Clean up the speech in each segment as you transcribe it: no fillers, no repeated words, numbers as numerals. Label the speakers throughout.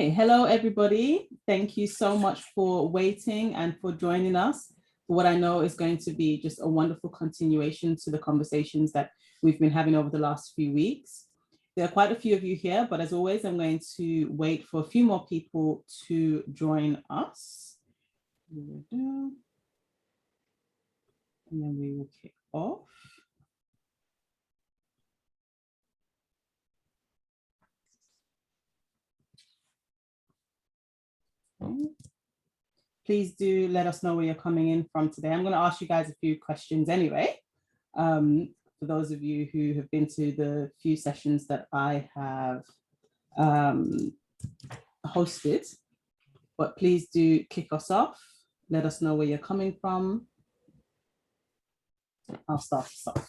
Speaker 1: Okay, hello everybody. Thank you so much for waiting and for joining us for what I know is going to be just a wonderful continuation to the conversations that we've been having over the last few weeks. There are quite a few of you here, but as always, I'm going to wait for a few more people to join us. And then we will kick off. Please do let us know where you're coming in from today. I'm going to ask you guys a few questions anyway. For those of you who have been to the few sessions that I have hosted, but please do kick us off. Let us know where you're coming from. I'll start us off.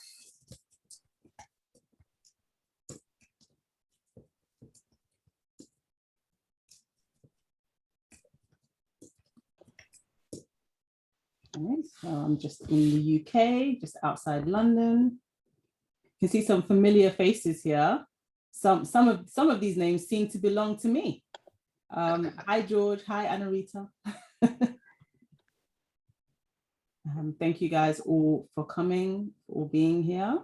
Speaker 1: Right, so I'm just in the UK, just outside London. You can see some familiar faces here. Some of these names seem to belong to me. Hi George, hi Anna-Rita. Thank you guys all for coming, for being here.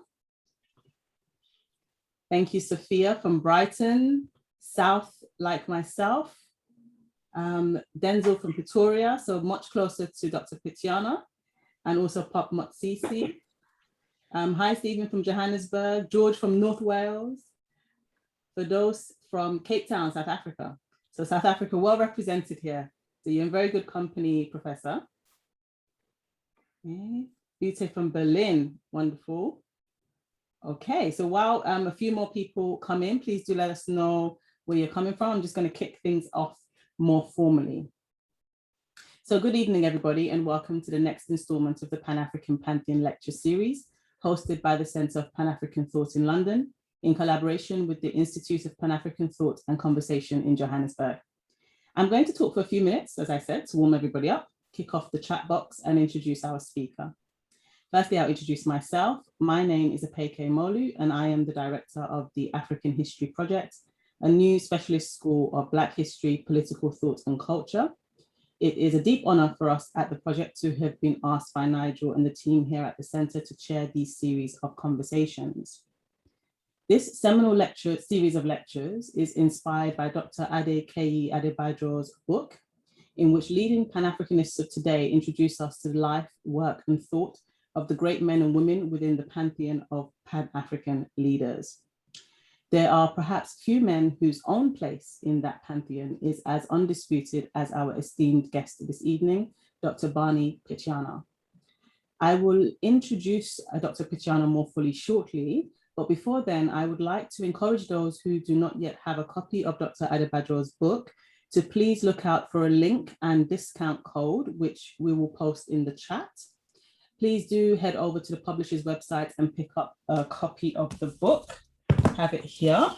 Speaker 1: Thank you, Sophia from Brighton, South like myself. Denzel from Pretoria, so much closer to Dr. Pityana, and also Pop Motsisi. Hi, Stephen from Johannesburg, George from North Wales, Fidos from Cape Town, South Africa. So South Africa, well represented here. So you're in very good company, Professor. Okay. Ute from Berlin, wonderful. Okay, so while a few more people come in, please do let us know where you're coming from. I'm just going to kick things off more formally. So good evening, everybody, and welcome to the next installment of the Pan-African Pantheon lecture series, hosted by the Centre of Pan-African Thought in London, in collaboration with the Institute of Pan-African Thought and Conversation in Johannesburg. I'm going to talk for a few minutes, as I said, to warm everybody up, kick off the chat box and introduce our speaker. Firstly, I'll introduce myself. My name is Apeke Molu, and I am the director of the African History Project, a new specialist school of Black history, political thought and culture. It is a deep honor for us at the project to have been asked by Nigel and the team here at the center to chair these series of conversations. This seminal series of lectures is inspired by Dr. Adekeyi Adebajo's book, in which leading Pan-Africanists of today introduce us to the life, work and thought of the great men and women within the pantheon of Pan-African leaders. There are perhaps few men whose own place in that pantheon is as undisputed as our esteemed guest this evening, Dr. Barney Pityana. I will introduce Dr. Pityana more fully shortly, but before then, I would like to encourage those who do not yet have a copy of Dr. Adebajo's book to please look out for a link and discount code, which we will post in the chat. Please do head over to the publisher's website and pick up a copy of the book. Have it here.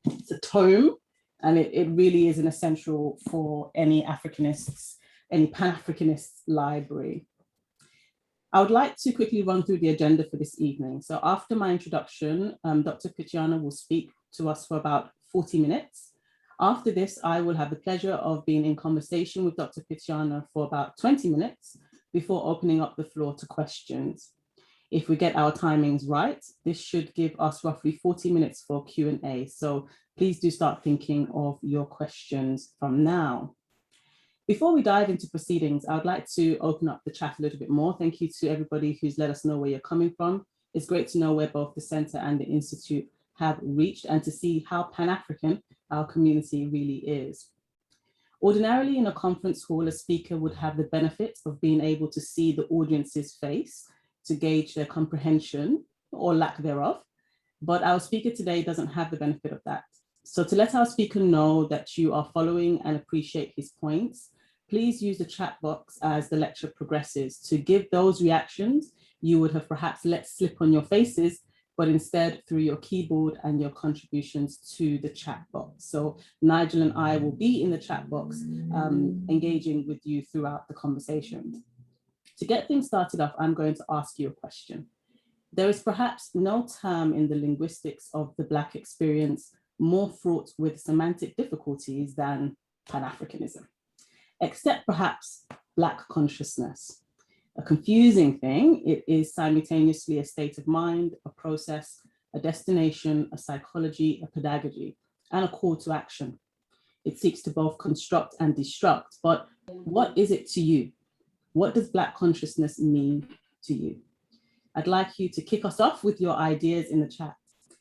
Speaker 1: It's a tome, and it really is an essential for any Africanists, any Pan-Africanist library. I would like to quickly run through the agenda for this evening. So after my introduction, Dr. Pityana will speak to us for about 40 minutes. After this, I will have the pleasure of being in conversation with Dr. Pityana for about 20 minutes before opening up the floor to questions. If we get our timings right, this should give us roughly 40 minutes for Q&A. So please do start thinking of your questions from now. Before we dive into proceedings, I would like to open up the chat a little bit more. Thank you to everybody who's let us know where you're coming from. It's great to know where both the Center and the Institute have reached and to see how Pan-African our community really is. Ordinarily in a conference hall, a speaker would have the benefit of being able to see the audience's face to gauge their comprehension or lack thereof, but our speaker today doesn't have the benefit of that. So to let our speaker know that you are following and appreciate his points, please use the chat box as the lecture progresses to give those reactions you would have perhaps let slip on your faces, but instead through your keyboard and your contributions to the chat box. So Nigel and I will be in the chat box engaging with you throughout the conversation. To get things started off, I'm going to ask you a question. There is perhaps no term in the linguistics of the Black experience more fraught with semantic difficulties than Pan-Africanism, except perhaps Black consciousness. A confusing thing, it is simultaneously a state of mind, a process, a destination, a psychology, a pedagogy, and a call to action. It seeks to both construct and destruct, but what is it to you? What does Black consciousness mean to you? I'd like you to kick us off with your ideas in the chat.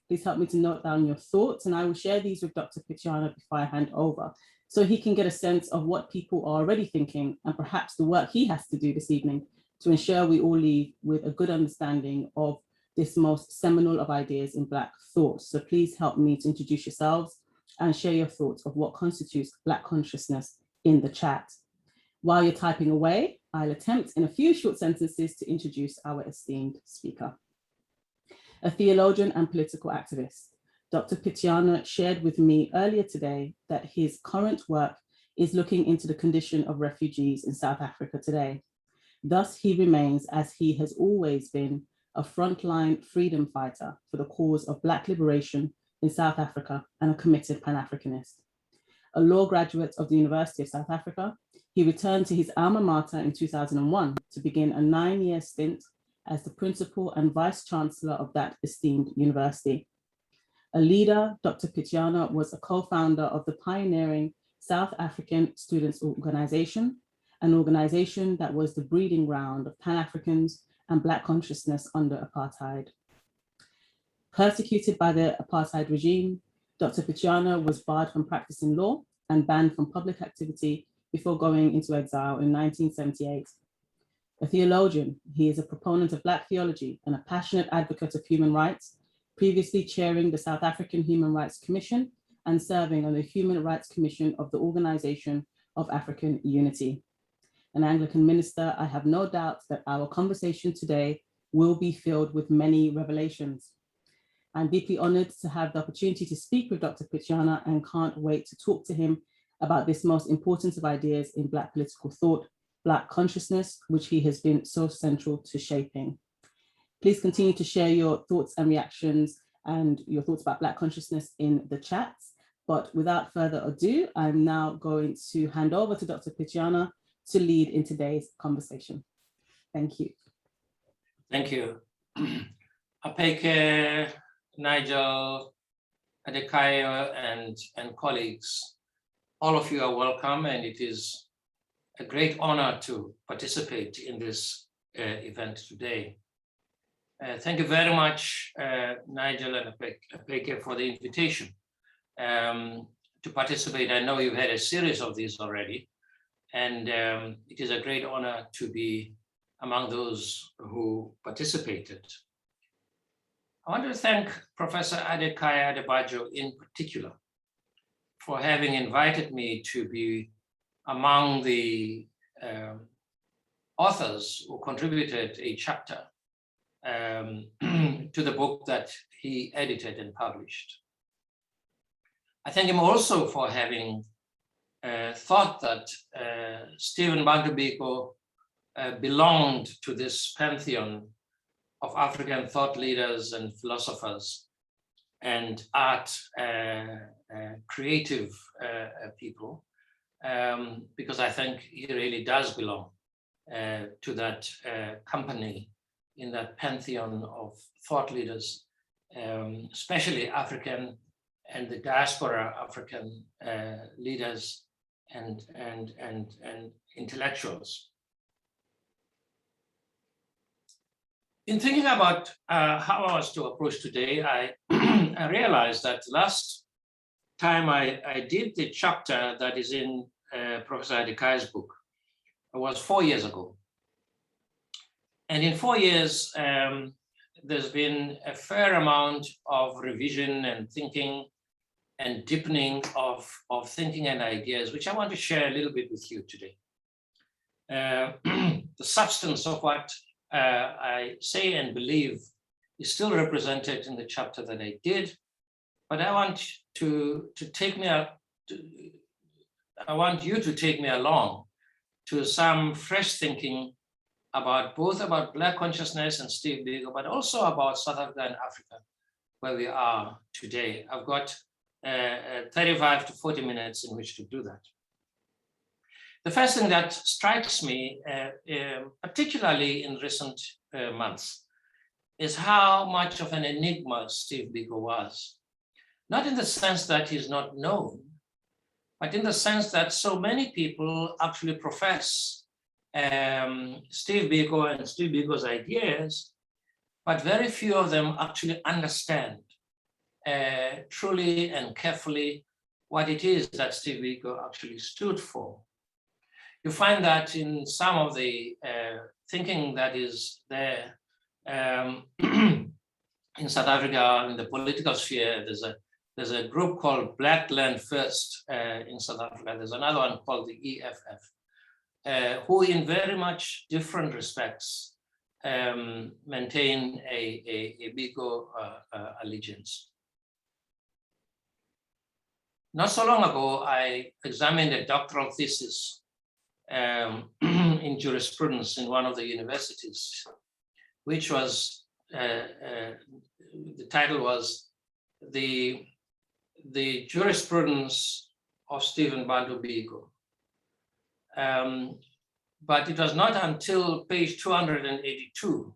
Speaker 1: Please help me to note down your thoughts, and I will share these with Dr. Pityana before I hand over, so he can get a sense of what people are already thinking and perhaps the work he has to do this evening to ensure we all leave with a good understanding of this most seminal of ideas in Black thought. So please help me to introduce yourselves and share your thoughts of what constitutes Black consciousness in the chat. While you're typing away, I'll attempt in a few short sentences to introduce our esteemed speaker. A theologian and political activist, Dr. Pityana shared with me earlier today that his current work is looking into the condition of refugees in South Africa today. Thus, he remains, as he has always been, a frontline freedom fighter for the cause of Black liberation in South Africa and a committed Pan-Africanist. A law graduate of the University of South Africa, he returned to his alma mater in 2001 to begin a 9-year stint as the Principal and Vice-Chancellor of that esteemed university. A leader, Dr. Pityana was a co-founder of the pioneering South African Students' Organization, an organization that was the breeding ground of Pan-Africans and Black consciousness under apartheid. Persecuted by the apartheid regime, Dr. Pityana was barred from practicing law and banned from public activity before going into exile in 1978. A theologian, he is a proponent of Black theology and a passionate advocate of human rights, previously chairing the South African Human Rights Commission and serving on the Human Rights Commission of the Organization of African Unity. An Anglican minister, I have no doubt that our conversation today will be filled with many revelations. I'm deeply honored to have the opportunity to speak with Dr. Pityana and can't wait to talk to him about this most important of ideas in Black political thought, Black consciousness, which he has been so central to shaping. Please continue to share your thoughts and reactions and your thoughts about Black consciousness in the chat. But without further ado, I'm now going to hand over to Dr. Pityana to lead in today's conversation. Thank you.
Speaker 2: Thank you. Apeke, Nigel, Adekayo, and colleagues, all of you are welcome, and it is a great honor to participate in this event today. Thank you very much, Nigel and Apeke, for the invitation to participate. I know you've had a series of these already, and it is a great honor to be among those who participated. I want to thank Professor Adekaya Adebajo in particular for having invited me to be among the authors who contributed a chapter to the book that he edited and published. I thank him also for having thought that Stephen Bantu Biko belonged to this pantheon of African thought leaders and philosophers and art creative people, because I think he really does belong to that company in that pantheon of thought leaders, especially African and the diaspora African leaders and intellectuals. In thinking about how I was to approach today, I realized that last time I did the chapter that is in Professor Adekaya's book, it was 4 years ago. And in 4 years, there's been a fair amount of revision and thinking and deepening of thinking and ideas, which I want to share a little bit with you today. The substance of what I say and believe is still represented in the chapter that I did, but I want to take me I want you to take me along to some fresh thinking about both about Black consciousness and Steve Biko, but also about South Africa and Africa, where we are today. I've got 35 to 40 minutes in which to do that. The first thing that strikes me, particularly in recent months, is how much of an enigma Steve Biko was. Not in the sense that he's not known, but in the sense that so many people actually profess Steve Biko and Steve Biko's ideas, but very few of them actually understand truly and carefully what it is that Steve Biko actually stood for. You find that in some of the thinking that is there in South Africa, in the political sphere, there's a group called Black Land First in South Africa. There's another one called the EFF, who in very much different respects maintain a Biko allegiance. Not so long ago, I examined a doctoral thesis in jurisprudence in one of the universities, which was, the title was the Jurisprudence of Stephen Bantu Biko. But it was not until page 282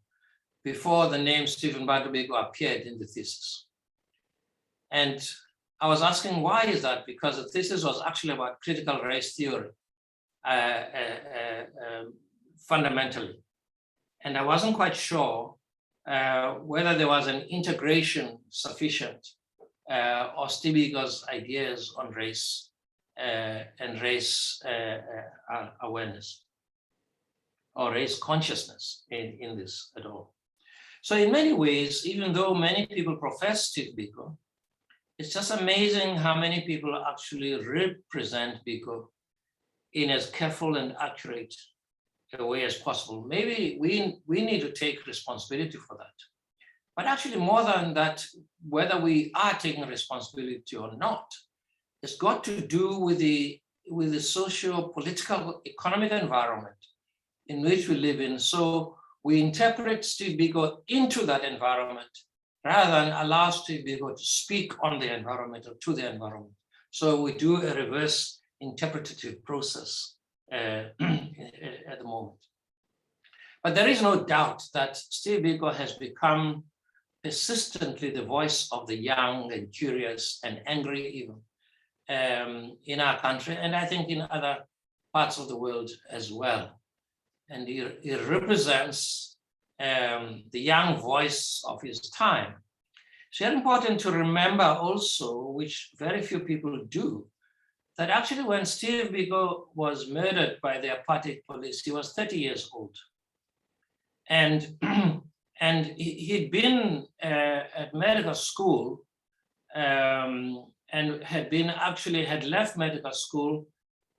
Speaker 2: before the name Stephen Bantu Biko appeared in the thesis. And I was asking, why is that? Because the thesis was actually about critical race theory, fundamentally. And I wasn't quite sure whether there was an integration sufficient of Steve Biko's ideas on race and race awareness or race consciousness in this at all. So in many ways, even though many people profess Steve Biko, it's just amazing how many people actually represent Biko in as careful and accurate a way as possible. Maybe we need to take responsibility for that. But actually more than that, whether we are taking responsibility or not, it's got to do with the socio-political economic environment in which we live in. So we interpret Steve Biko into that environment rather than allow Steve Biko to speak on the environment or to the environment. So we do a reverse interpretative process at the moment. But there is no doubt that Steve Biko has become persistently the voice of the young and curious and angry even in our country, and I think in other parts of the world as well. And he represents the young voice of his time. It's very important to remember also, which very few people do, that actually when Steve Biko was murdered by the apartheid police, he was 30 years old. And, and he'd been at medical school and had left medical school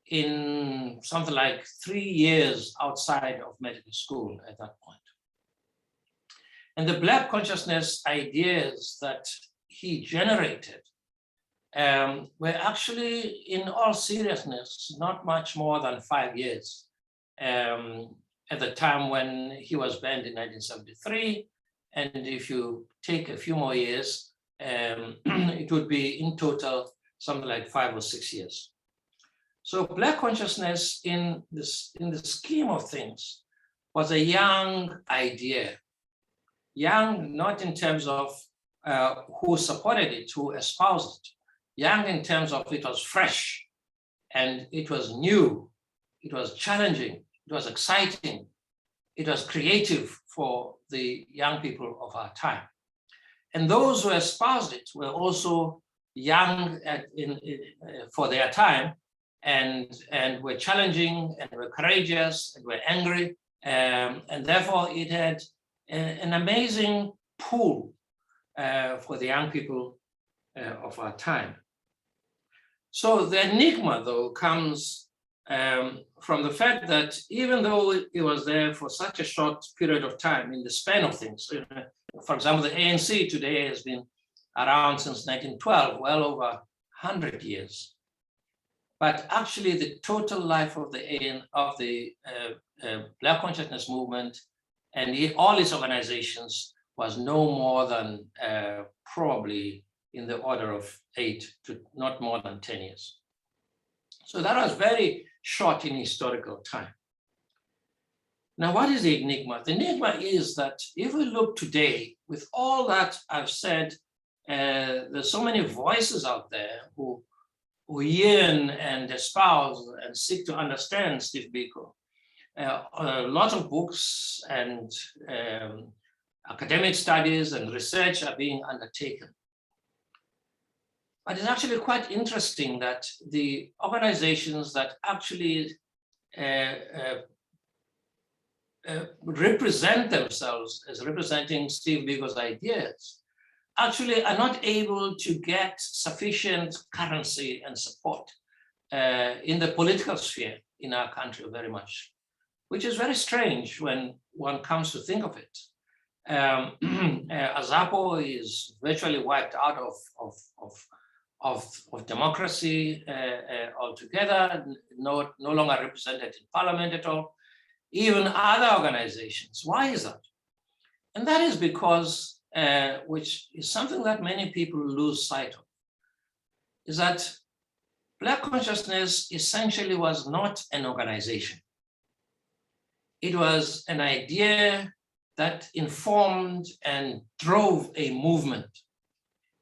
Speaker 2: in something like 3 years outside of medical school at that point. And the Black consciousness ideas that he generated were actually, in all seriousness, not much more than 5 years at the time when he was banned in 1973. And if you take a few more years, it would be in total something like 5 or 6 years. So Black consciousness in the scheme of things was a young idea. Young, not in terms of who supported it, who espoused it. Young in terms of it was fresh and it was new, it was challenging, it was exciting, it was creative for the young people of our time. And those who espoused it were also young for their time and were challenging and were courageous and were angry. And therefore it had an amazing pool for the young people of our time. So the enigma, though, comes from the fact that even though it was there for such a short period of time in the span of things, for example, the ANC today has been around since 1912, well over 100 years. But actually the total life of the Black consciousness movement and all its organizations was no more than probably in the order of 8 to not more than 10 years. So that was very short in historical time. Now, what is the enigma? The enigma is that if we look today, with all that I've said, there's so many voices out there who yearn and espouse and seek to understand Steve Biko. A lot of books and academic studies and research are being undertaken. But it's actually quite interesting that the organizations that actually represent themselves as representing Steve Biko's ideas actually are not able to get sufficient currency and support in the political sphere in our country very much, which is very strange when one comes to think of it. Azapo is virtually wiped out of democracy altogether, no longer represented in parliament at all, even other organizations. Why is that? And that is because, which is something that many people lose sight of, is that Black consciousness essentially was not an organization. It was an idea that informed and drove a movement.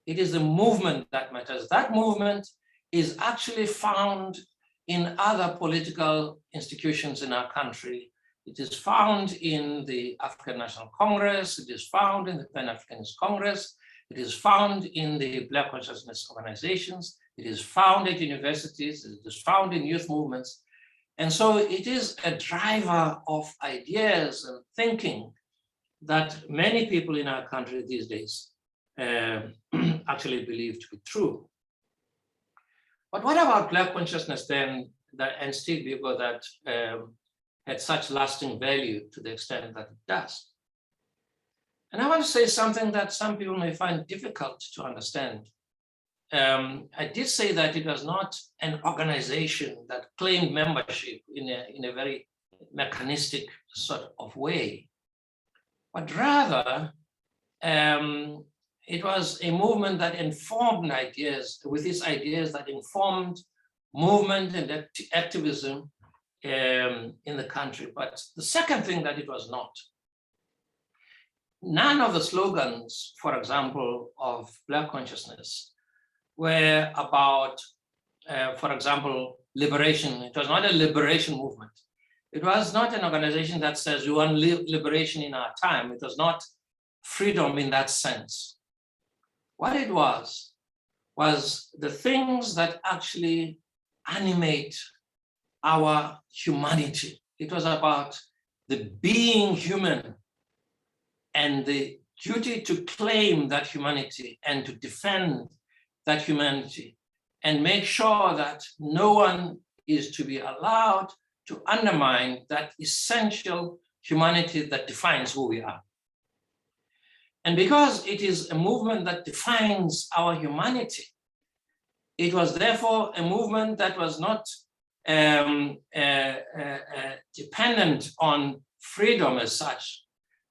Speaker 2: It is the movement that matters. That movement is actually found in other political institutions in our country. It is found in the African National Congress. It is found in the Pan-Africanist Congress. It is found in the Black consciousness organizations. It is found at universities. It is found in youth movements. And so it is a driver of ideas and thinking that many people in our country these days actually believe to be true. But what about Black consciousness then, and Steve Biko, that had such lasting value to the extent that it does? And I want to say something that some people may find difficult to understand. I did say that it was not an organization that claimed membership in a very mechanistic sort of way, but rather it was a movement that informed ideas, with its ideas that informed movement and activism in the country. But the second thing that it was not, none of the slogans, for example, of Black consciousness were about, for example, liberation. It was not a liberation movement. It was not an organization that says we want liberation in our time. It was not freedom in that sense. What it was the things that actually animate our humanity. It was about the being human and the duty to claim that humanity and to defend that humanity and make sure that no one is to be allowed to undermine that essential humanity that defines who we are. And because it is a movement that defines our humanity, it was therefore a movement that was not dependent on freedom as such,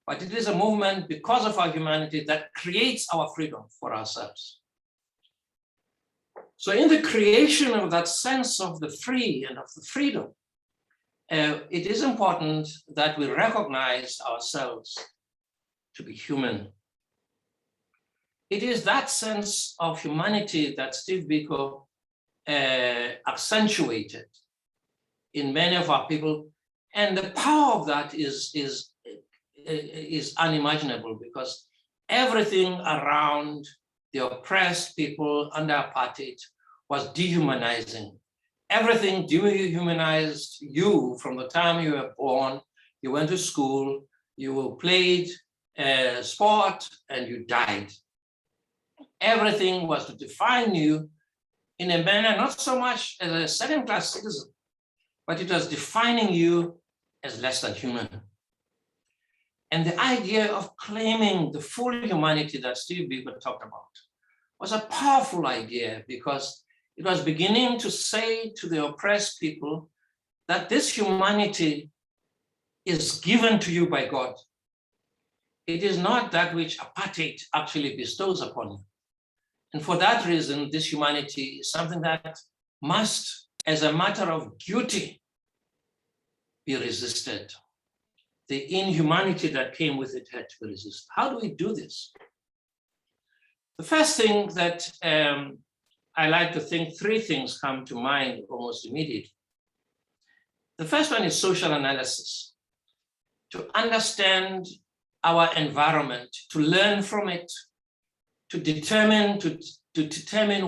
Speaker 2: but it is a movement because of our humanity that creates our freedom for ourselves. So in the creation of that sense of the free and of the freedom, it is important that we recognize ourselves to be human. It is that sense of humanity that Steve Biko accentuated in many of our people, and the power of that is unimaginable, because everything around the oppressed people under apartheid was dehumanizing. Everything dehumanized you from the time you were born. You went to school, you played sport, and you died. Everything was to define you in a manner not so much as a second-class citizen, but it was defining you as less than human. And the idea of claiming the full humanity that Steve Biko talked about was a powerful idea, because it was beginning to say to the oppressed people that this humanity is given to you by God. It is not that which apartheid actually bestows upon you. And for that reason, this humanity is something that must, as a matter of duty, be resisted. The inhumanity that came with it had to be resisted. How do we do this? The first thing that I like to think, three things come to mind almost immediately. The first one is social analysis. To understand our environment, to learn from it, to determine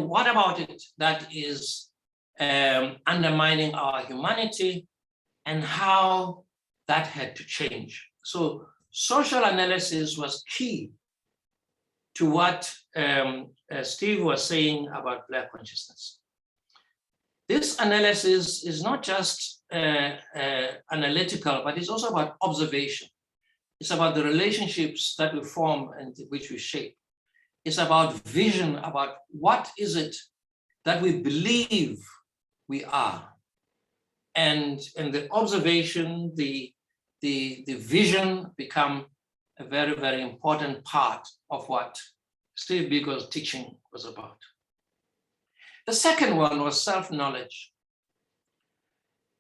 Speaker 2: what about it that is undermining our humanity and how that had to change. So social analysis was key to what Steve was saying about Black consciousness. This analysis is not just analytical, but it's also about observation. It's about the relationships that we form and which we shape. It's about vision, about what is it that we believe we are. And the observation, the vision become a very, very important part of what Steve Biko's teaching was about. The second one was self-knowledge,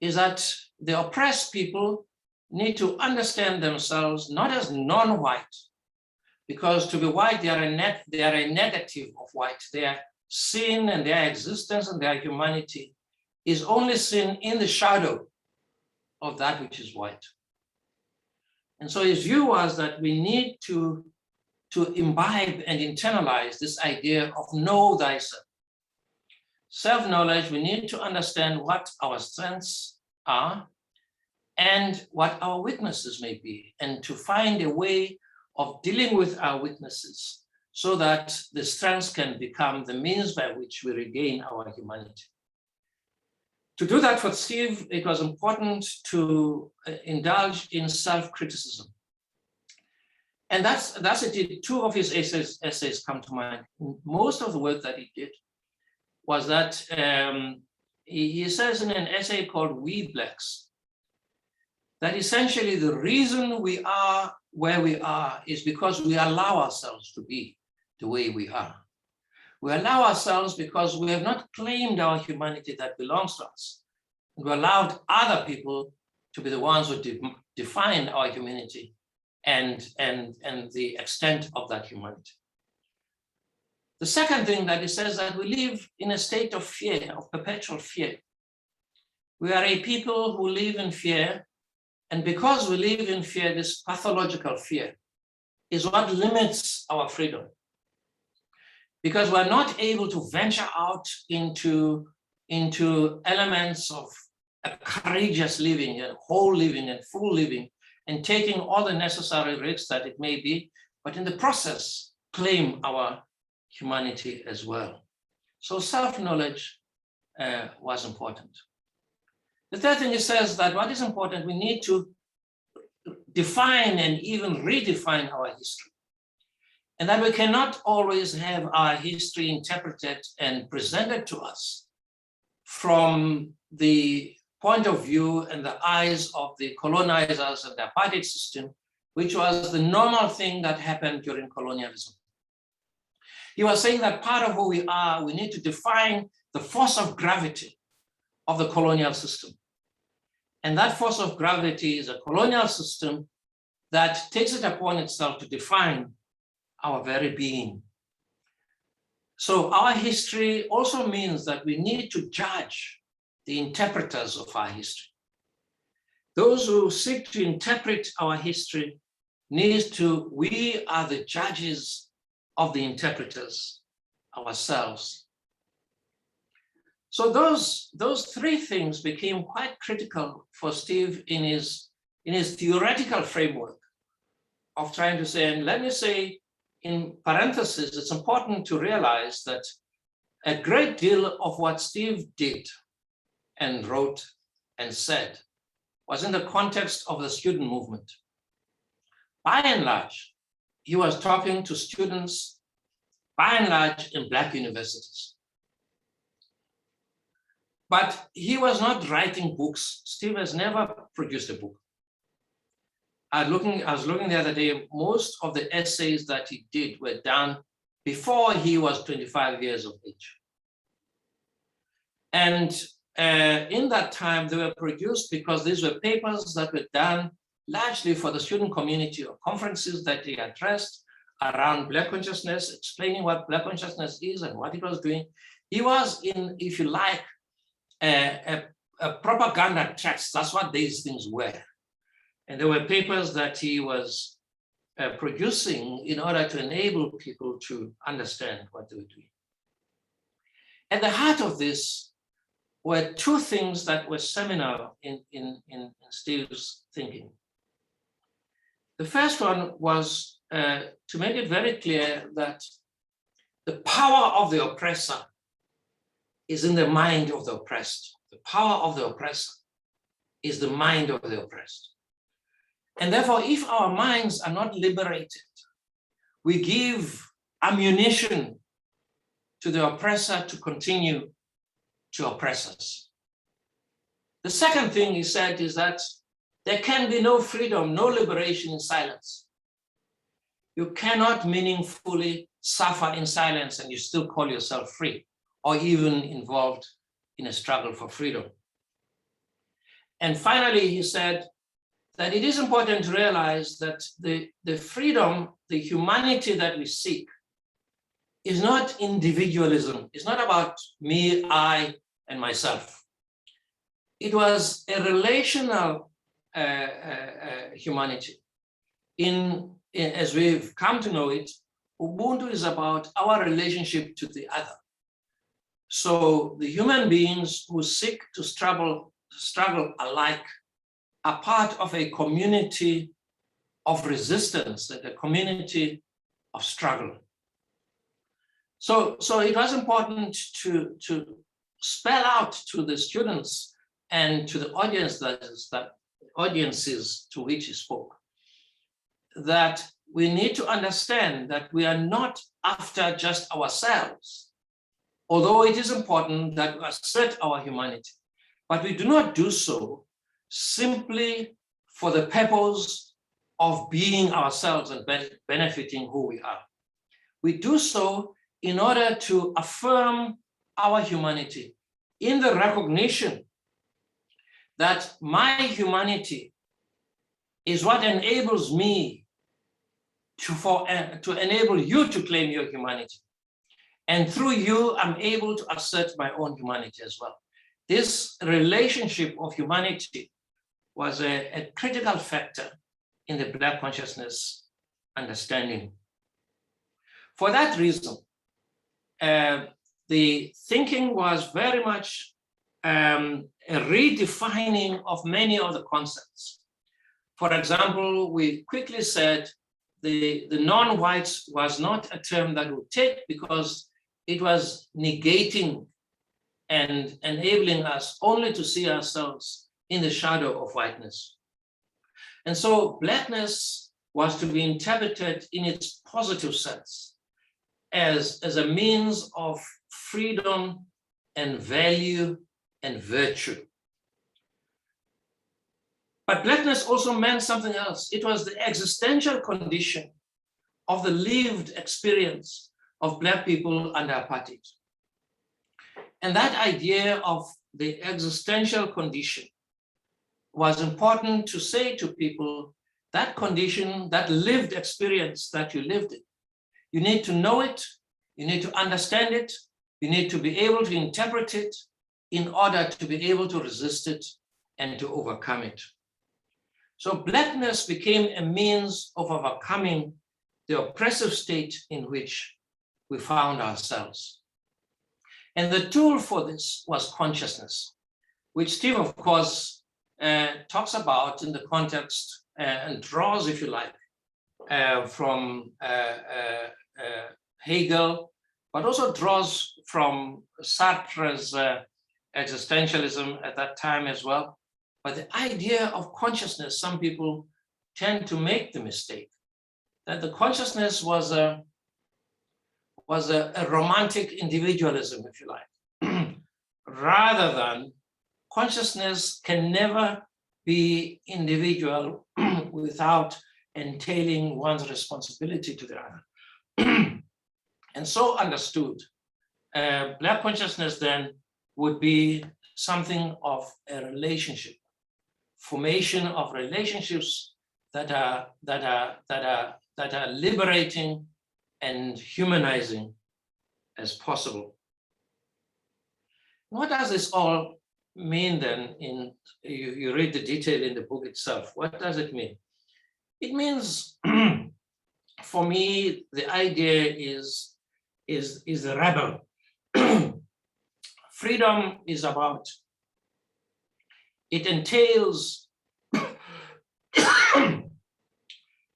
Speaker 2: is that the oppressed people need to understand themselves not as non-white, because to be white, they are a negative of white. Their sin and their existence and their humanity is only seen in the shadow of that which is white. And so his view was that we need to imbibe and internalize this idea of know thyself. Self-knowledge, we need to understand what our strengths are and what our weaknesses may be, and to find a way of dealing with our weaknesses so that the strengths can become the means by which we regain our humanity. To do that for Steve, it was important to indulge in self-criticism. And that's it. Two of his essays come to mind. Most of the work that he did was that he says in an essay called We Blacks, that essentially the reason we are where we are is because we allow ourselves to be the way we are. We allow ourselves because we have not claimed our humanity that belongs to us. We allowed other people to be the ones who define our humanity and the extent of that humanity. The second thing that he says that we live in a state of fear, of perpetual fear. We are a people who live in fear, and because we live in fear, this pathological fear is what limits our freedom. Because we're not able to venture out into elements of a courageous living and whole living and full living and taking all the necessary risks that it may be, but in the process, claim our humanity as well. So self-knowledge was important. The third thing he says that what is important, we need to define and even redefine our history. And that we cannot always have our history interpreted and presented to us from the point of view and the eyes of the colonizers and the apartheid system, which was the normal thing that happened during colonialism. He was saying that part of who we are, we need to define the force of gravity of the colonial system. And that force of gravity is a colonial system that takes it upon itself to define our very being. So our history also means that we need to judge the interpreters of our history. Those who seek to interpret our history we are the judges of the interpreters ourselves. So those three things became quite critical for Steve in his theoretical framework of trying to say, and let me say in parentheses, it's important to realize that a great deal of what Steve did and wrote and said was in the context of the student movement. By and large, he was talking to students, by and large, in Black universities. But he was not writing books. Steve has never produced a book. I was looking the other day, most of the essays that he did were done before he was 25 years of age. And in that time, they were produced because these were papers that were done largely for the student community, or conferences that he addressed around Black consciousness, explaining what Black consciousness is and what it was doing. He was in, if you like, a propaganda text. That's what these things were. And there were papers that he was producing in order to enable people to understand what they were doing. At the heart of this were two things that were seminal in Steve's thinking. The first one was to make it very clear that the power of the oppressor is in the mind of the oppressed. The power of the oppressor is the mind of the oppressed. And therefore, if our minds are not liberated, we give ammunition to the oppressor to continue to oppress us. The second thing he said is that there can be no freedom, no liberation in silence. You cannot meaningfully suffer in silence and you still call yourself free, or even involved in a struggle for freedom. And finally, he said that it is important to realize that the freedom, the humanity that we seek is not individualism. It's not about me, I, and myself. It was a relational humanity. As we've come to know it, Ubuntu is about our relationship to the other. So the human beings who seek to struggle alike are part of a community of resistance, a community of struggle. So it was important to spell out to the students and to the audiences to which he spoke, that we need to understand that we are not after just ourselves, although it is important that we assert our humanity, but we do not do so simply for the purpose of being ourselves and benefiting who we are. We do so in order to affirm our humanity in the recognition that my humanity is what enables me to enable you to claim your humanity. And through you, I'm able to assert my own humanity as well. This relationship of humanity was a critical factor in the Black consciousness understanding. For that reason, the thinking was very much a redefining of many of the concepts. For example, we quickly said the non-whites was not a term that would take because it was negating and enabling us only to see ourselves in the shadow of whiteness. And so Blackness was to be interpreted in its positive sense as a means of freedom and value and virtue. But Blackness also meant something else. It was the existential condition of the lived experience of Black people under apartheid. And that idea of the existential condition was important to say to people, that condition, that lived experience that you lived in, you need to know it, you need to understand it, you need to be able to interpret it in order to be able to resist it and to overcome it. So Blackness became a means of overcoming the oppressive state in which we found ourselves. And the tool for this was consciousness, which Steve, of course, talks about in the context and draws, if you like, from Hegel, but also draws from Sartre's existentialism at that time as well. But the idea of consciousness, some people tend to make the mistake that the consciousness was a romantic individualism, if you like, rather than consciousness can never be individual without entailing one's responsibility to the other. And so understood, Black consciousness then would be something of a relationship, formation of relationships that are liberating and humanizing as possible. What does this all mean then? You read the detail in the book itself. What does it mean? It means, for me, the idea is the rebel. Freedom is about, it entails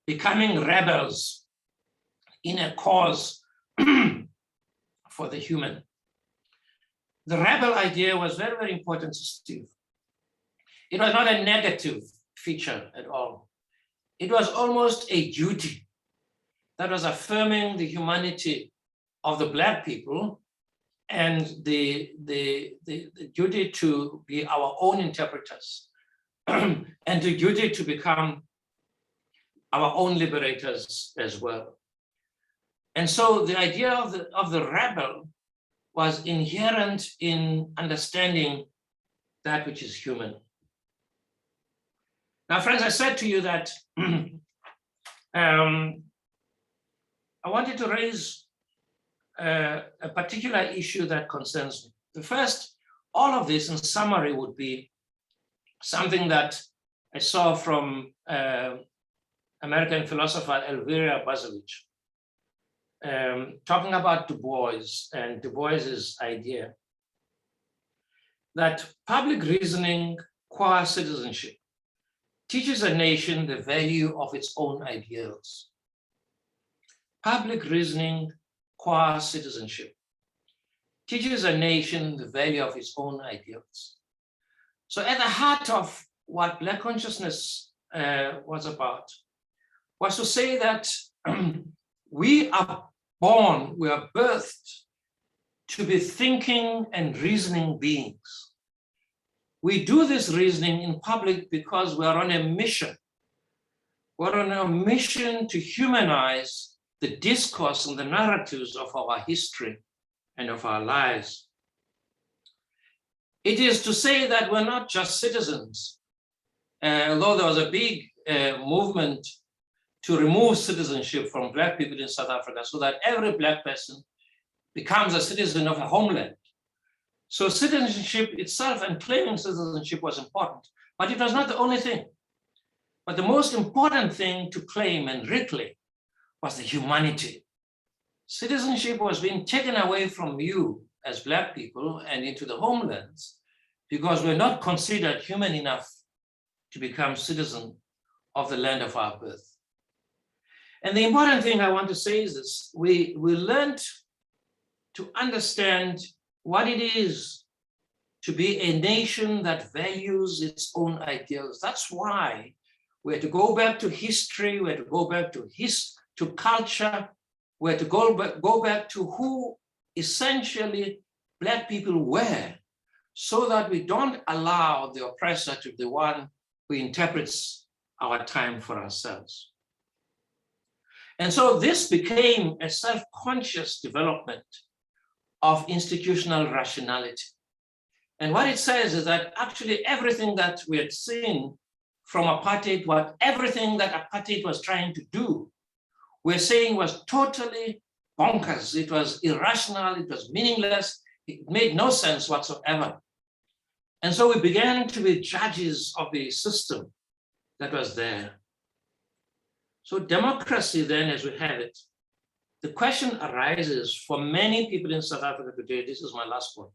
Speaker 2: becoming rebels in a cause for the human. The rebel idea was very, very important to Steve. It was not a negative feature at all. It was almost a duty that was affirming the humanity of the Black people and the duty to be our own interpreters and the duty to become our own liberators as well. And so the idea of the rebel was inherent in understanding that which is human. Now, friends, I said to you that I wanted to raise a particular issue that concerns me. The first, all of this in summary would be something that I saw from American philosopher Elvira Bazovich, talking about Du Bois and Du Bois's idea that public reasoning qua citizenship teaches a nation the value of its own ideals. Public reasoning qua citizenship teaches a nation the value of its own ideals. So at the heart of what Black consciousness was about was to say that we are born, we are birthed to be thinking and reasoning beings. We do this reasoning in public because we are on a mission. We're on a mission to humanize the discourse and the narratives of our history and of our lives. It is to say that we're not just citizens, although there was a big movement to remove citizenship from Black people in South Africa so that every Black person becomes a citizen of a homeland. So citizenship itself and claiming citizenship was important, but it was not the only thing. But the most important thing to claim and reclaim was the humanity. Citizenship was being taken away from you as Black people and into the homelands because we're not considered human enough to become citizen of the land of our birth. And the important thing I want to say is this: we learned to understand what it is to be a nation that values its own ideals. That's why we had to go back to history, we had to go back to culture, we had to go back to who essentially Black people were, so that we don't allow the oppressor to be the one who interprets our time for ourselves. And so this became a self-conscious development of institutional rationality. And what it says is that actually everything that we had seen from apartheid, everything that apartheid was trying to do, we're saying was totally bonkers. It was irrational, it was meaningless, it made no sense whatsoever. And so we began to be judges of the system that was there. So democracy then, as we have it, the question arises for many people in South Africa today, this is my last point.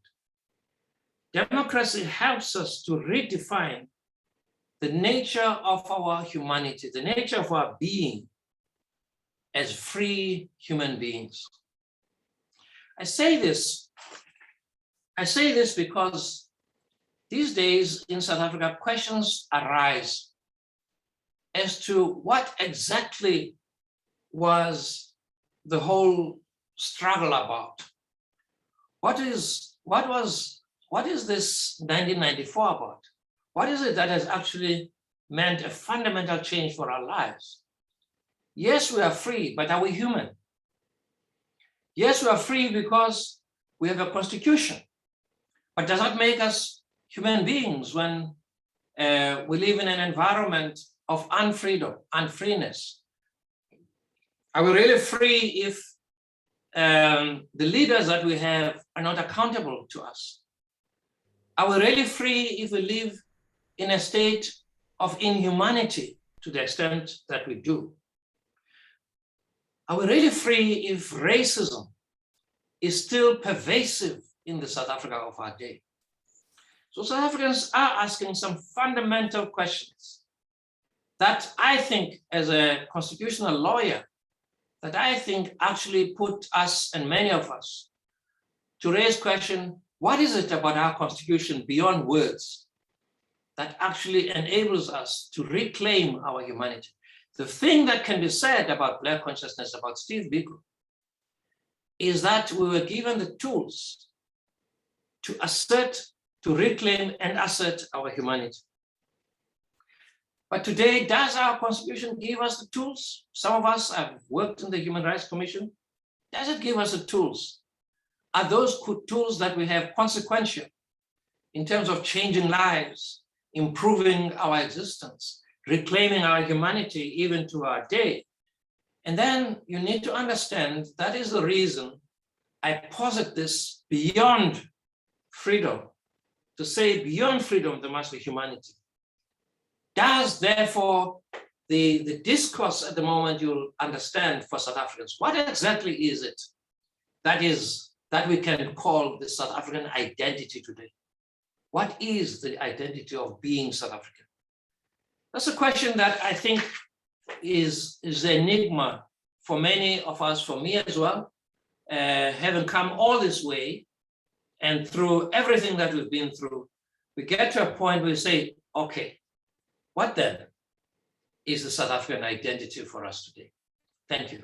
Speaker 2: Democracy helps us to redefine the nature of our humanity, the nature of our being as free human beings. I say this because these days in South Africa, questions arise as to what exactly was the whole struggle about. What is this 1994 about? What is it that has actually meant a fundamental change for our lives? Yes, we are free, but are we human? Yes, we are free because we have a constitution, but does that make us human beings when we live in an environment of unfreedom, unfreeness? Are we really free if the leaders that we have are not accountable to us? Are we really free if we live in a state of inhumanity to the extent that we do? Are we really free if racism is still pervasive in the South Africa of our day? So South Africans are asking some fundamental questions that I think, as a constitutional lawyer, that I think actually put us and many of us to raise question, what is it about our constitution beyond words that actually enables us to reclaim our humanity? The thing that can be said about Black consciousness, about Steve Biko, is that we were given the tools to assert, to reclaim and assert our humanity. But today, does our constitution give us the tools? Some of us have worked in the Human Rights Commission. Does it give us the tools? Are those tools that we have consequential in terms of changing lives, improving our existence, reclaiming our humanity even to our day? And then you need to understand that is the reason I posit this beyond freedom, to say beyond freedom, there must be humanity. Does therefore the discourse at the moment, you'll understand for South Africans, what exactly is it that we can call the South African identity today? What is the identity of being South African? That's a question that I think is the enigma for many of us, for me as well, having come all this way, and through everything that we've been through, we get to a point where we say, okay, what then is the South African identity for us today? Thank you.